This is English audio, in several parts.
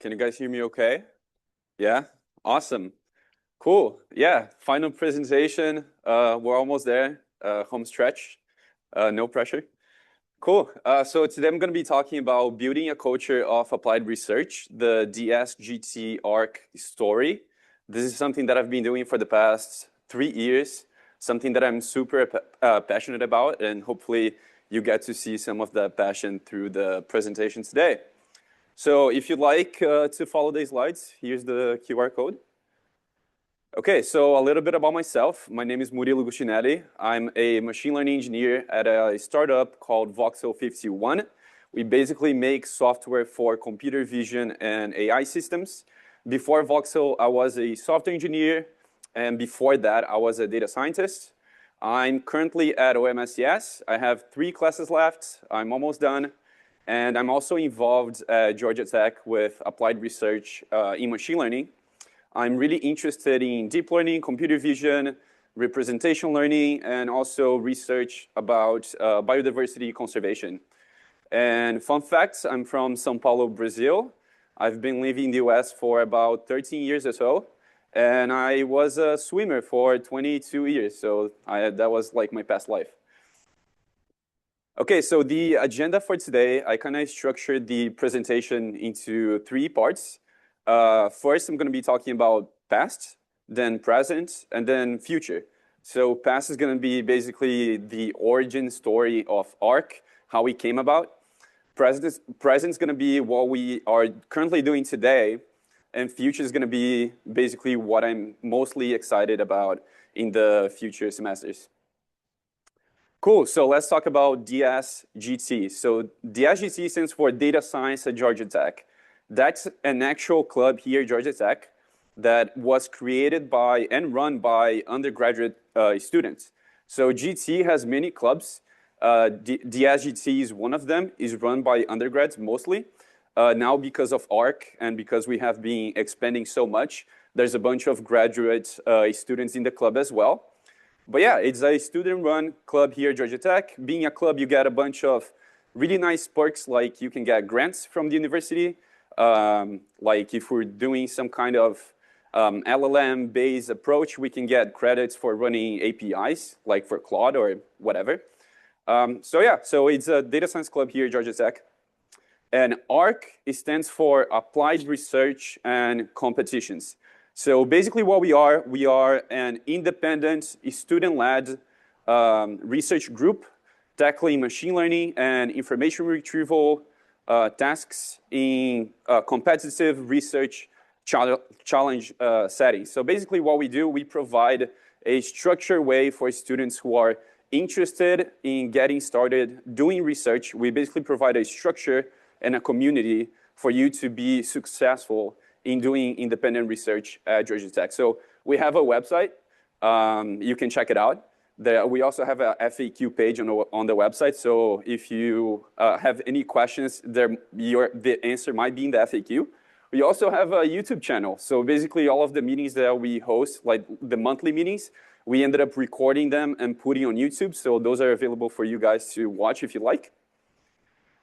Can you guys hear me okay? Yeah? Awesome. Cool. Yeah, final presentation. We're almost there. Home stretch. No pressure. Cool. So today I'm going to be talking about building a culture of applied research, the DSGT ARC story. This is something that I've been doing for the past 3 years, something that I'm super passionate about, and hopefully you get to see some of that passion through the presentation today. So if you'd like to follow these slides, here's the QR code. Okay, so a little bit about myself. My name is Murilo Guscinelli. I'm a machine learning engineer at a startup called Voxel 51. We basically make software for computer vision and AI systems. Before Voxel, I was a software engineer, and before that, I was a data scientist. I'm currently at OMSCS. I have 3 classes left. I'm almost done. And I'm also involved at Georgia Tech with applied research in machine learning. I'm really interested in deep learning, computer vision, representation learning, and also research about biodiversity conservation. And fun facts, I'm from São Paulo, Brazil. I've been living in the US for about 13 years or so. And I was a swimmer for 22 years. So that was like my past life. Okay, so the agenda for today, I kind of structured the presentation into 3 parts. First, I'm going to be talking about past, then present, and then future. So past is going to be basically the origin story of ARC, how we came about. Present is going to be what we are currently doing today, and future is going to be basically what I'm mostly excited about in the future semesters. Cool, so let's talk about DSGT. So DSGT stands for Data Science at Georgia Tech. That's an actual club here at Georgia Tech that was created by and run by undergraduate students. So GT has many clubs. DSGT is one of them, is run by undergrads mostly. Now because of ARC and because we have been expanding so much, there's a bunch of graduate students in the club as well. But yeah, it's a student-run club here at Georgia Tech. Being a club, you get a bunch of really nice perks, like you can get grants from the university. Like if we're doing some kind of LLM-based approach, we can get credits for running APIs, like for Claude or whatever. So it's a data science club here at Georgia Tech. And ARC, it stands for Applied Research and Competitions. So basically what we are an independent, student-led research group tackling machine learning and information retrieval tasks in competitive research challenge settings. So basically what we do, we provide a structured way for students who are interested in getting started doing research. We basically provide a structure and a community for you to be successful in doing independent research at Georgia Tech. So we have a website. You can check it out. We also have a FAQ page on the website. So if you have any questions, the answer might be in the FAQ. We also have a YouTube channel. So basically all of the meetings that we host, like the monthly meetings, we ended up recording them and putting on YouTube. So those are available for you guys to watch if you like.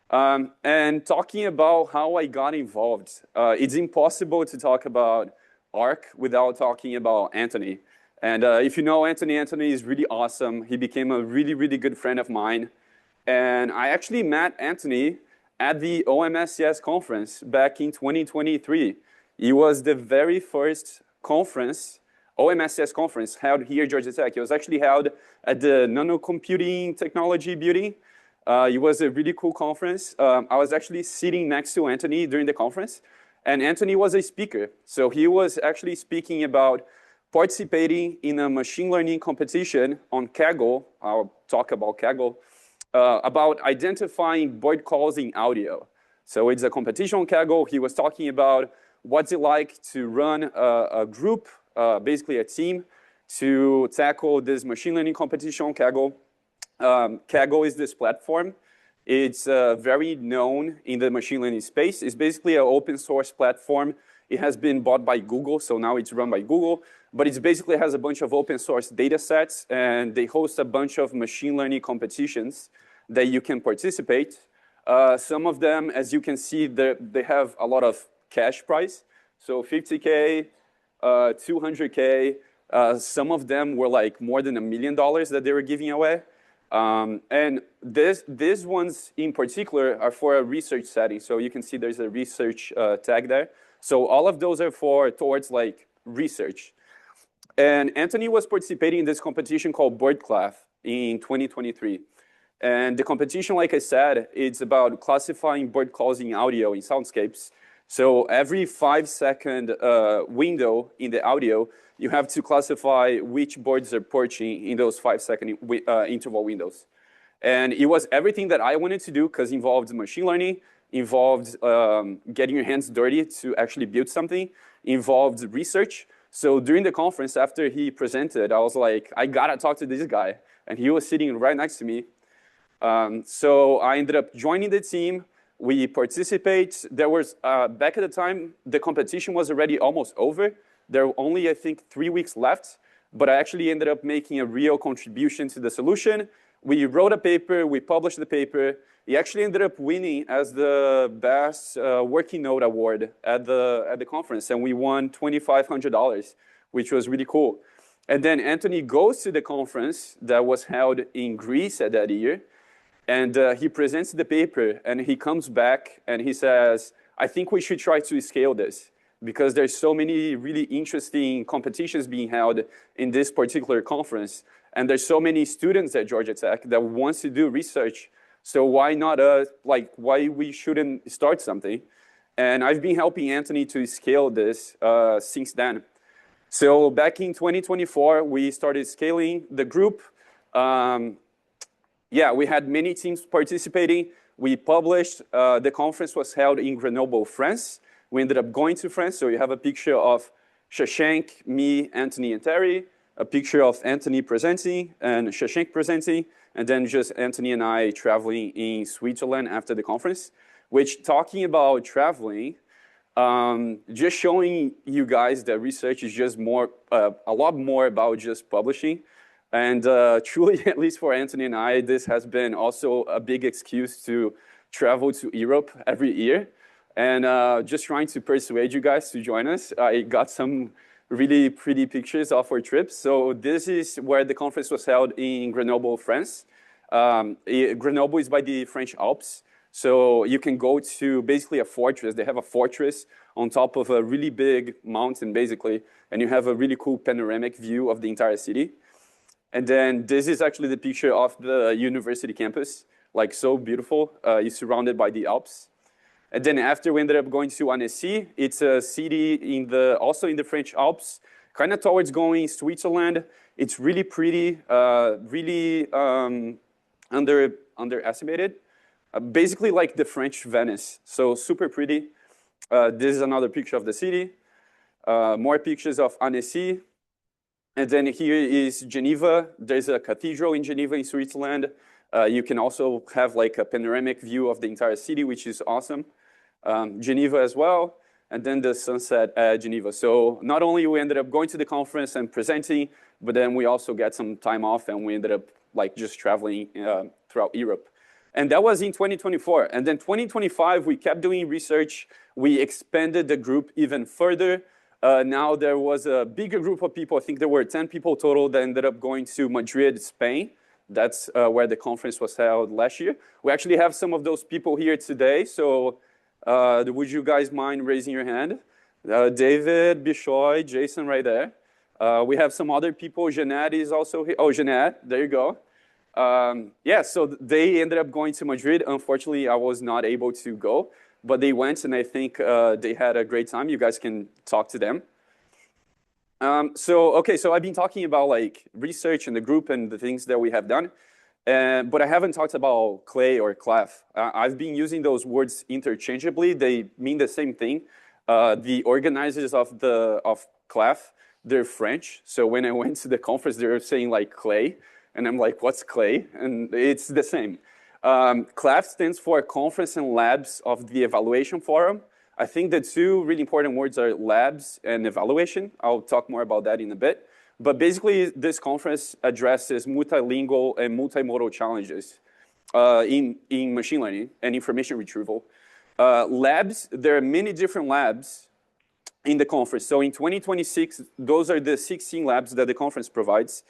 And talking about how I got involved, it's impossible to talk about ARC without talking about Anthony. And if you know Anthony is really awesome. He became a really, really good friend of mine. And I actually met Anthony at the OMSCS conference back in 2023. It was the very first conference, OMSCS conference, held here at Georgia Tech. It was actually held at the Nanocomputing Technology Building. It was a really cool conference. I was actually sitting next to Anthony during the conference, and Anthony was a speaker. So he was actually speaking about participating in a machine learning competition on Kaggle. I'll talk about Kaggle, about identifying bird calls in audio. So it's a competition on Kaggle. He was talking about what's it like to run a group, basically a team, to tackle this machine learning competition on Kaggle. Kaggle is this platform. It's very known in the machine learning space. It's basically an open source platform. It has been bought by Google, so now it's run by Google. But it basically has a bunch of open source data sets, and they host a bunch of machine learning competitions that you can participate. Some of them, as you can see, they have a lot of cash prize. So 50K, 200K. Some of them were like more than $1 million that they were giving away. And these ones in particular are for a research setting. So you can see there's a research tag there. So all of those are towards like research. And Anthony was participating in this competition called CLEF in 2023. And the competition, like I said, it's about classifying bird calls in audio in soundscapes. So every 5-second window in the audio, you have to classify which birds are perching in those 5-second interval windows. And it was everything that I wanted to do because it involved machine learning, involved getting your hands dirty to actually build something, involved research. So during the conference, after he presented, I was like, I gotta talk to this guy. And he was sitting right next to me. So I ended up joining the team. We participate. There was, back at the time, the competition was already almost over. There were only, I think, 3 weeks left. But I actually ended up making a real contribution to the solution. We wrote a paper. We published the paper. He actually ended up winning as the best working note award at the conference. And we won $2,500, which was really cool. And then Anthony goes to the conference that was held in Greece at that year. And he presents the paper. And he comes back and he says, I think we should try to scale this, because there's so many really interesting competitions being held in this particular conference. And there's so many students at Georgia Tech that wants to do research. So why not, why we shouldn't start something? And I've been helping Anthony to scale this since then. So back in 2024, we started scaling the group. Yeah, we had many teams participating. We published, the conference was held in Grenoble, France. We ended up going to France. So you have a picture of Shashank, me, Anthony, and Terry, a picture of Anthony presenting and Shashank presenting, and then just Anthony and I traveling in Switzerland after the conference, which, talking about traveling, just showing you guys that research is just a lot more about just publishing. And truly, at least for Anthony and I, this has been also a big excuse to travel to Europe every year. And just trying to persuade you guys to join us. I got some really pretty pictures of our trip. So this is where the conference was held in Grenoble, France. Grenoble is by the French Alps. So you can go to basically a fortress. They have a fortress on top of a really big mountain, basically. And you have a really cool panoramic view of the entire city. And then this is actually the picture of the university campus. Like, so beautiful. You're surrounded by the Alps. And then after, we ended up going to Annecy. It's a city also in the French Alps, kind of towards going Switzerland. It's really pretty, really underestimated. Basically like the French Venice. So super pretty. This is another picture of the city. More pictures of Annecy. And then here is Geneva. There's a cathedral in Geneva in Switzerland. You can also have like a panoramic view of the entire city, which is awesome. Geneva as well, and then the sunset at Geneva. So not only we ended up going to the conference and presenting, but then we also got some time off, and we ended up like just traveling throughout Europe. And that was in 2024. And then 2025, we kept doing research. We expanded the group even further. Now there was a bigger group of people. I think there were 10 people total that ended up going to Madrid, Spain. That's where the conference was held last year. We actually have some of those people here today. So would you guys mind raising your hand? David, Bishoy, Jason right there. We have some other people. Jeanette is also here. Oh, Jeanette, there you go. Yeah, so they ended up going to Madrid. Unfortunately, I was not able to go, but they went, and I think they had a great time. You guys can talk to them. So I've been talking about like research and the group and the things that we have done, but I haven't talked about CLE or CLEF. I've been using those words interchangeably. They mean the same thing. The organizers of CLEF, they're French. So when I went to the conference, they were saying like CLE, and I'm like, what's CLE? And it's the same. CLEF stands for Conference and Labs of the Evaluation Forum. I think the two really important words are labs and evaluation. I'll talk more about that in a bit. But basically, this conference addresses multilingual and multimodal challenges in machine learning and information retrieval. Labs, there are many different labs in the conference. So in 2026, those are the 16 labs that the conference provides.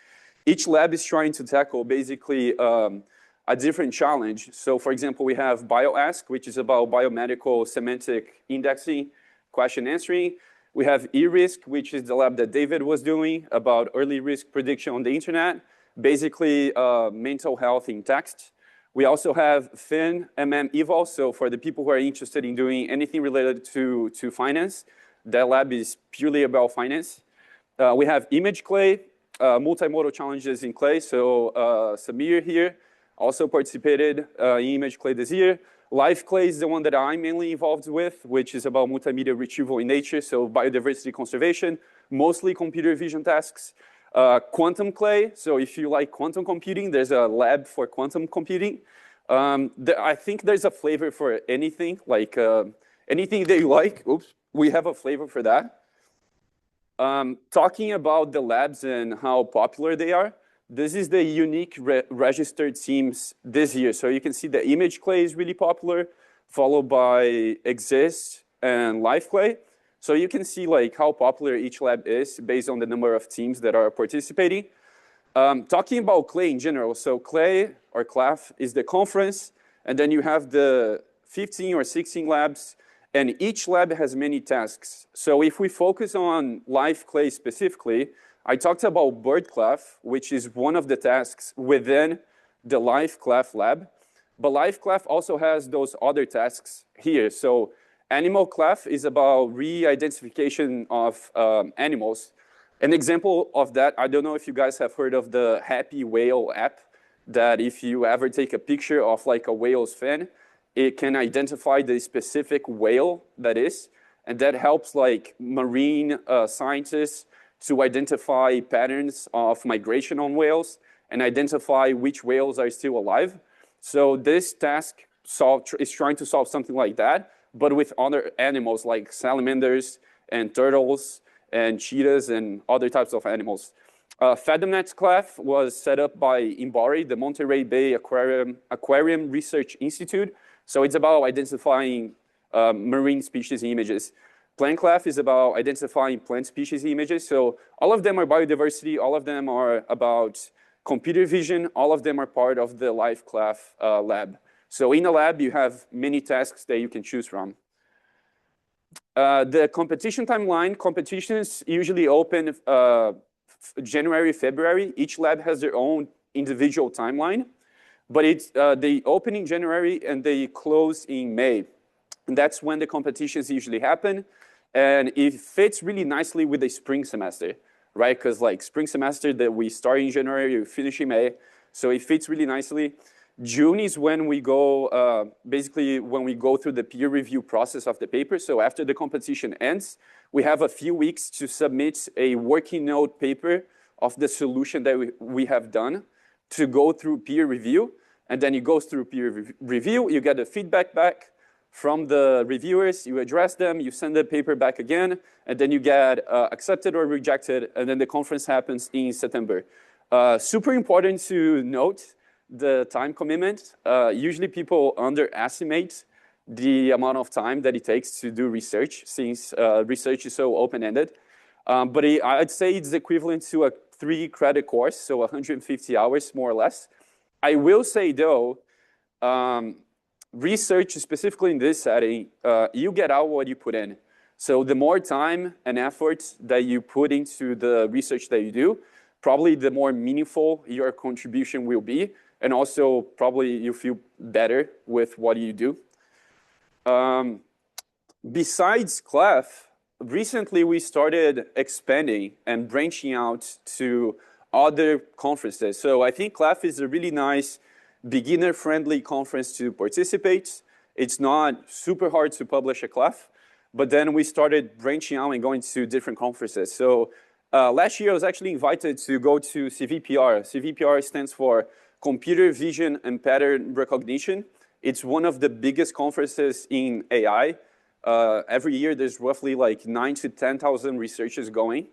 Each lab is trying to tackle basically a different challenge. So for example, we have BioAsk, which is about biomedical semantic indexing, question answering. We have eRisk, which is the lab that David was doing about early risk prediction on the internet, basically mental health in text. We also have FinMM so for the people who are interested in doing anything related to finance, that lab is purely about finance. We have ImageCLE, multimodal challenges in CLE. So Samir here also participated in ImageCLE this year. LifeCLE is the one that I'm mainly involved with, which is about multimedia retrieval in nature, so biodiversity conservation, mostly computer vision tasks. Quantum CLE, so if you like quantum computing, there's a lab for quantum computing. I think there's a flavor for anything, like anything that you like. Oops, we have a flavor for that. Talking about the labs and how popular they are, this is the unique registered teams this year. So you can see the ImageCLE is really popular, followed by Exist and LifeCLE. So you can see like how popular each lab is based on the number of teams that are participating. Talking about CLE in general, so CLE or CLEF is the conference, and then you have the 15 or 16 labs, and each lab has many tasks. So if we focus on LifeCLE specifically, I talked about BirdCLEF, which is one of the tasks within the LifeCLEF lab, but LifeCLEF also has those other tasks here. So AnimalCLEF is about re-identification of animals. An example of that, I don't know if you guys have heard of the Happy Whale app, that if you ever take a picture of like a whale's fin, it can identify the specific whale that is, and that helps like marine scientists to identify patterns of migration on whales and identify which whales are still alive. So this task is trying to solve something like that, but with other animals like salamanders and turtles and cheetahs and other types of animals. FathomNet CLEF was set up by MBARI, the Monterey Bay Aquarium Research Institute. So it's about identifying marine species images. PlantCLEF is about identifying plant species images. So all of them are biodiversity. All of them are about computer vision. All of them are part of the LifeCLEF lab. So in a lab, you have many tasks that you can choose from. The competition timeline, competitions usually open January, February. Each lab has their own individual timeline, but they open in January and they close in May. And that's when the competitions usually happen. And it fits really nicely with the spring semester, right? Because like spring semester that we start in January, we finish in May. So it fits really nicely. June is when we go, basically when we go through the peer review process of the paper. So after the competition ends, we have a few weeks to submit a working note paper of the solution that we have done to go through peer review. And then it goes through peer review, you get the feedback back from the reviewers, you address them, you send the paper back again, and then you get accepted or rejected, and then the conference happens in September. Super important to note the time commitment. Usually people underestimate the amount of time that it takes to do research, since research is so open-ended. But I'd say it's equivalent to a 3-credit course, so 150 hours, more or less. I will say, though, research, specifically in this setting, you get out what you put in. So the more time and effort that you put into the research that you do, probably the more meaningful your contribution will be. And also, probably you feel better with what you do. Besides CLEF, recently we started expanding and branching out to other conferences. So I think CLEF is a really nice beginner-friendly conference to participate. It's not super hard to publish a CLEF, but then we started branching out and going to different conferences. So last year I was actually invited to go to CVPR. CVPR stands for Computer Vision and Pattern Recognition. It's one of the biggest conferences in AI. Every year there's roughly like 9,000 to 10,000 researchers going.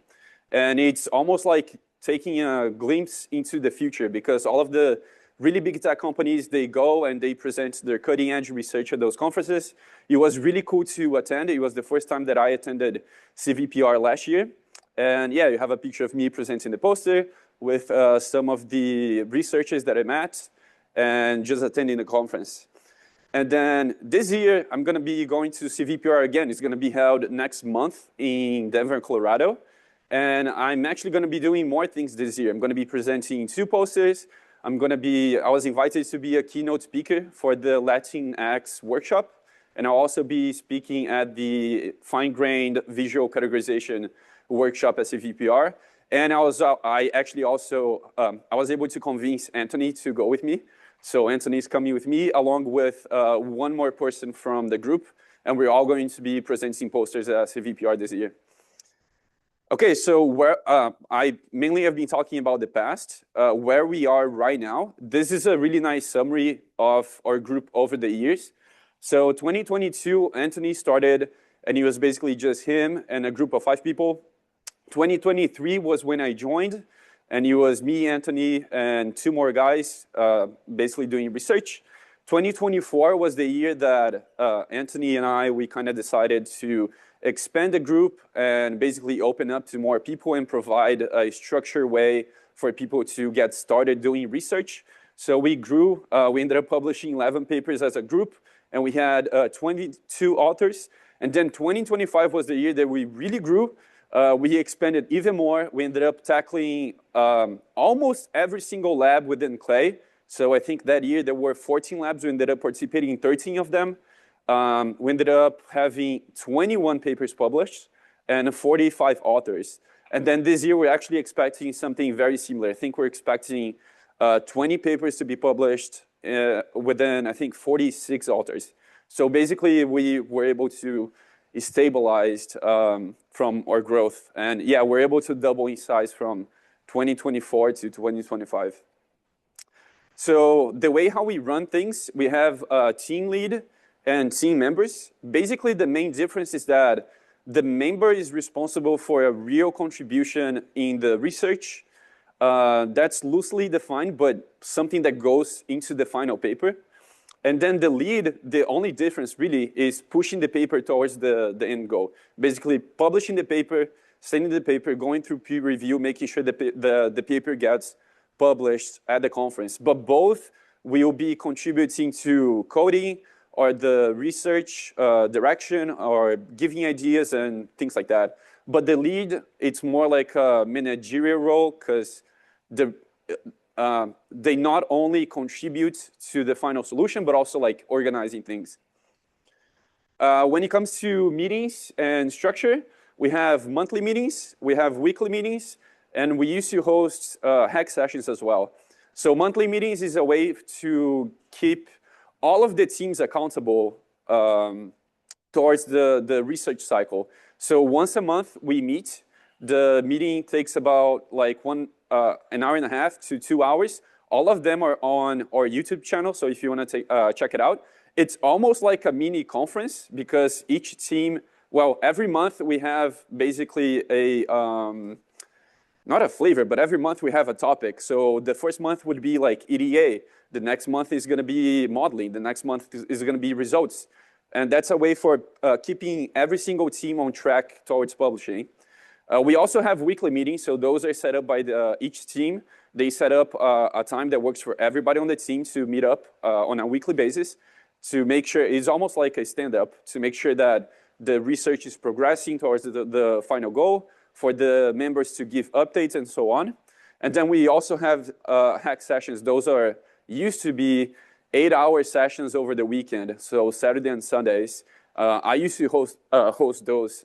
And it's almost like taking a glimpse into the future, because all of the really big tech companies, they go and they present their cutting edge research at those conferences. It was really cool to attend. It was the first time that I attended CVPR last year. And yeah, you have a picture of me presenting the poster with some of the researchers that I met and just attending the conference. And then this year, I'm going to be going to CVPR again. It's going to be held next month in Denver, Colorado. And I'm actually going to be doing more things this year. I'm going to be presenting 2 posters. I was invited to be a keynote speaker for the Latinx workshop. And I'll also be speaking at the fine-grained visual categorization workshop at CVPR. And I was able to convince Anthony to go with me. So Anthony's coming with me along with one more person from the group. And we're all going to be presenting posters at CVPR this year. Okay, so I mainly have been talking about the past, where we are right now. This is a really nice summary of our group over the years. So 2022, Anthony started, and it was basically just him and a group of 5 people. 2023 was when I joined, and it was me, Anthony, and 2 more guys basically doing research. 2024 was the year that Anthony and we kind of decided to expand the group and basically open up to more people and provide a structured way for people to get started doing research. So we grew. We ended up publishing 11 papers as a group, and we had 22 authors. And then 2025 was the year that we really grew. We expanded even more. We ended up tackling almost every single lab within CLE. So I think that year there were 14 labs. We ended up participating in 13 of them. We ended up having 21 papers published and 45 authors. And then this year we're actually expecting something very similar. I think we're expecting 20 papers to be published within, I think, 46 authors. So basically we were able to stabilize from our growth. And yeah, we're able to double in size from 2024 to 2025. So the way how we run things, we have a team lead and team members. Basically, the main difference is that the member is responsible for a real contribution in the research. That's loosely defined, but something that goes into the final paper. And then the lead, the only difference really is pushing the paper towards the end goal. Basically, publishing the paper, sending the paper, going through peer review, making sure the paper gets published at the conference. But both will be contributing to coding, or the research direction, or giving ideas and things like that. But the lead, it's more like a managerial role, because they not only contribute to the final solution, but also like organizing things. When it comes to meetings and structure, we have monthly meetings, we have weekly meetings, and we used to host hack sessions as well. So monthly meetings is a way to keep all of the teams accountable towards the research cycle. So once a month we meet. The meeting takes about like an hour and a half to 2 hours. All of them are on our YouTube channel. So if you want to check it out, it's almost like a mini conference, because each team, well, every month we have basically not a flavor, but every month we have a topic. So the first month would be like EDA. The next month is going to be modeling. The next month is going to be results. And that's a way for keeping every single team on track towards publishing. We also have weekly meetings. So those are set up by each team. They set up a time that works for everybody on the team to meet up on a weekly basis to make sure it's almost like a stand-up, to make sure that the research is progressing towards the final goal, for the members to give updates and so on. And then we also have hack sessions. Those used to be 8-hour sessions over the weekend, so Saturday and Sundays. I used to host those.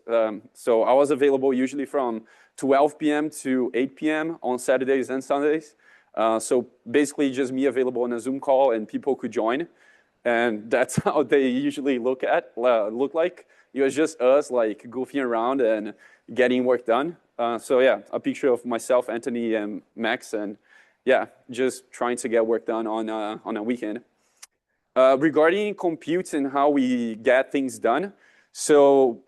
So I was available usually from 12 p.m. to 8 p.m. on Saturdays and Sundays. So basically just me available on a Zoom call, and people could join. And that's how they usually look like. It was just us like goofing around and getting work done. So yeah, a picture of myself, Anthony, and Max, and yeah, just trying to get work done on a weekend. Regarding compute and how we get things done, so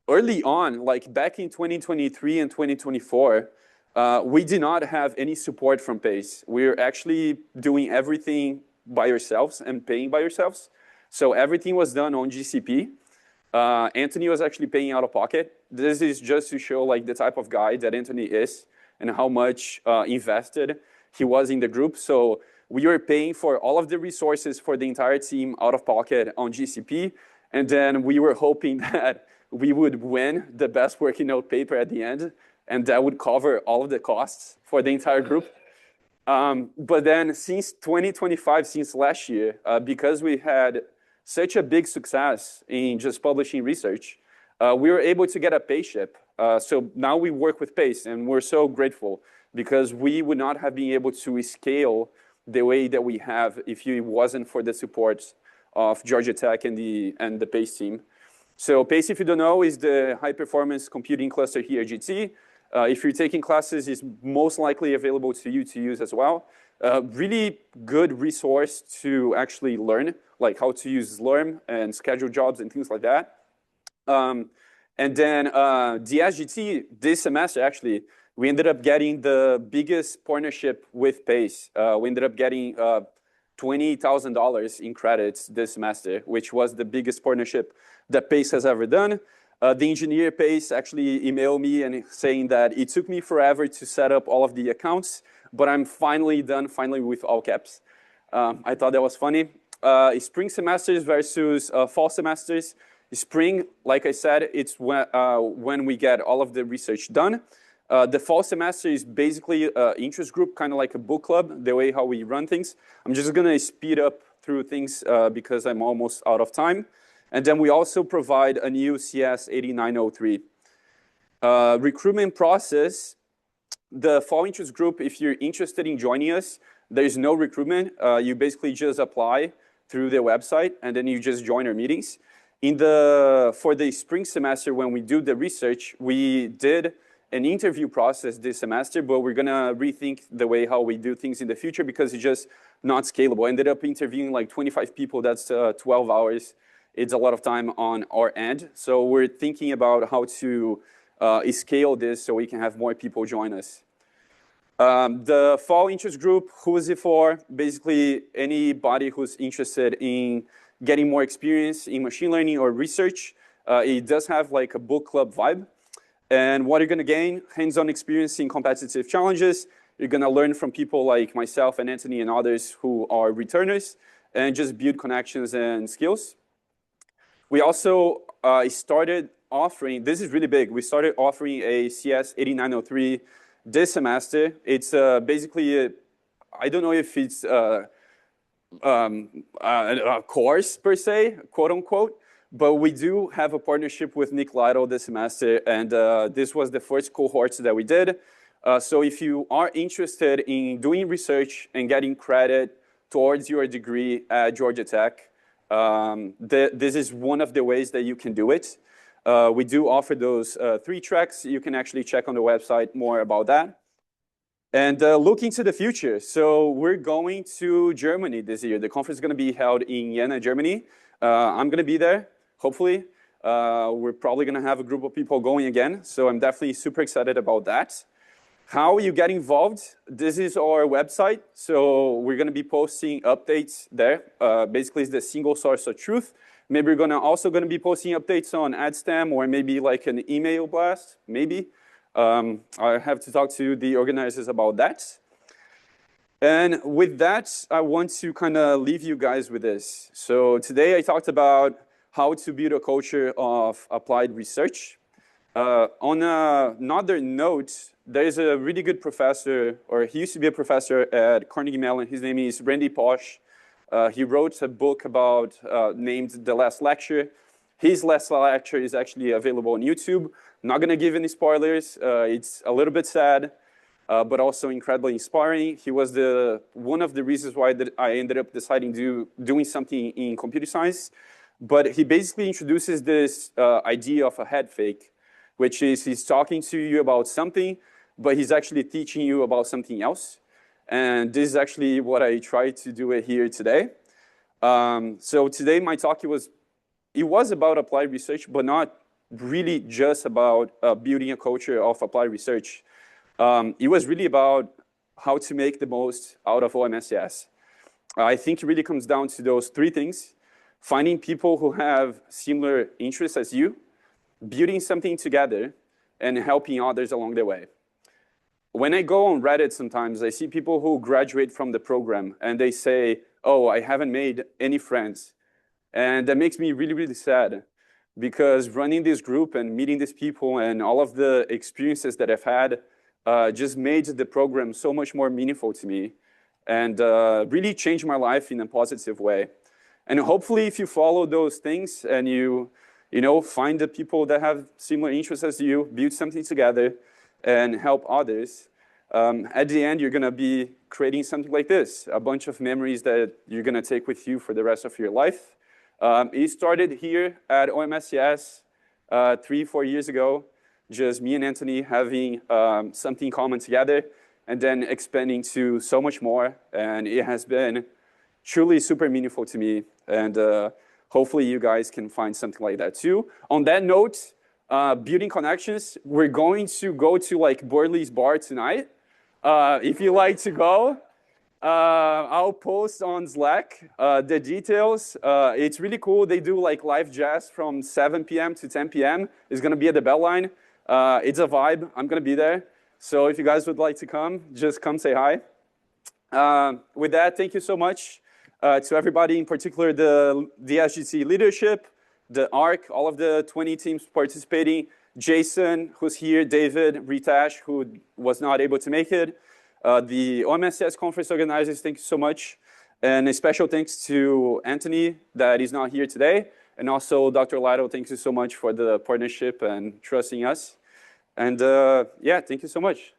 early on, like back in 2023 and 2024, We did not have any support from PACE. We're actually doing everything by yourselves and paying by yourselves. So everything was done on GCP. Anthony was actually paying out of pocket. This is just to show like the type of guy that Anthony is and how much invested he was in the group. So we were paying for all of the resources for the entire team out of pocket on GCP. And then we were hoping that we would win the best working note paper at the end, and that would cover all of the costs for the entire group. But then since 2025, since last year, because we had such a big success in just publishing research, we were able to get a PACE-ship. So now we work with PACE, and we're so grateful because we would not have been able to scale the way that we have if it wasn't for the support of Georgia Tech and the PACE team. So PACE, if you don't know, is the high-performance computing cluster here at GT. If you're taking classes, it's most likely available to you to use as well. Really good resource to actually learn, like how to use Slurm and schedule jobs and things like that. And then the SGT, this semester, actually, we ended up getting the biggest partnership with PACE. We ended up getting $20,000 in credits this semester, which was the biggest partnership that PACE has ever done. The engineer PACE actually emailed me and saying that it took me forever to set up all of the accounts, but I'm finally done, finally with all caps. I thought that was funny. Spring semesters versus fall semesters. Spring, like I said, it's when we get all of the research done. The fall semester is basically an interest group, kind of like a book club, the way how we run things. I'm just going to speed up through things because I'm almost out of time. And then we also provide a new CS 8903. Recruitment process, the fall interest group, if you're interested in joining us, there's no recruitment. You basically just apply through the website, and then you just join our meetings. For the spring semester, when we do the research, we did an interview process this semester, but we're gonna rethink the way how we do things in the future because it's just not scalable. I ended up interviewing like 25 people, that's 12 hours. It's a lot of time on our end. So we're thinking about how to scale this so we can have more people join us. The fall interest group, who is it for? Basically anybody who's interested in getting more experience in machine learning or research. It does have like a book club vibe. And what you're going to gain, hands-on experience in competitive challenges. You're going to learn from people like myself and Anthony and others who are returners and just build connections and skills. We also started offering, this is really big, we started offering a CS 8903 this semester. It's basically, I don't know if it's a course per se, quote unquote, but we do have a partnership with Nick Lytle this semester, and this was the first cohort that we did. So if you are interested in doing research and getting credit towards your degree at Georgia Tech, this is one of the ways that you can do it. We do offer those 3 tracks. You can actually check on the website more about that. And looking to the future. So we're going to Germany this year. The conference is going to be held in Jena, Germany. I'm going to be there, hopefully. We're probably going to have a group of people going again. So I'm definitely super excited about that. How you get involved? This is our website. So we're going to be posting updates there. Basically, it's the single source of truth. Maybe we're also going to be posting updates on AdStem or maybe like an email blast, maybe. I have to talk to the organizers about that. And with that, I want to kind of leave you guys with this. So today I talked about how to build a culture of applied research. On another note, there's a really good professor, or he used to be a professor at Carnegie Mellon. His name is Randy Pausch. He wrote a book about named The Last Lecture. His last lecture is actually available on YouTube. I'm not going to give any spoilers. It's a little bit sad, but also incredibly inspiring. He was one of the reasons why I ended up deciding doing something in computer science. But he basically introduces this idea of a head fake, which is he's talking to you about something, but he's actually teaching you about something else. And this is actually what I tried to do here today. So today my talk was about applied research, but not really just about building a culture of applied research. It was really about how to make the most out of OMSCS. I think it really comes down to those three things: finding people who have similar interests as you, building something together, and helping others along the way. When I go on Reddit sometimes, I see people who graduate from the program and they say, oh, I haven't made any friends. And that makes me really, really sad, because running this group and meeting these people and all of the experiences that I've had just made the program so much more meaningful to me and really changed my life in a positive way. And hopefully if you follow those things and you find the people that have similar interests as you, build something together and help others, at the end, you're going to be creating something like this, a bunch of memories that you're going to take with you for the rest of your life. It started here at OMSCS 3-4 years ago, just me and Anthony having something common together, and then expanding to so much more. And it has been truly super meaningful to me. And hopefully you guys can find something like that too. On that note, building connections, we're going to go to like Burley's bar tonight. If you like to go, I'll post on Slack the details. It's really cool. They do like live jazz from 7 p.m. to 10 p.m. It's going to be at the Bell Line. It's a vibe. I'm going to be there. So if you guys would like to come, just come say hi. With that, thank you so much to everybody, in particular the SGC leadership, the ARC, all of the 20 teams participating, Jason, who's here, David, Ritash, who was not able to make it, the OMSCS conference organizers, thank you so much. And a special thanks to Anthony that is not here today. And also Dr. Lado, thank you so much for the partnership and trusting us. And yeah, thank you so much.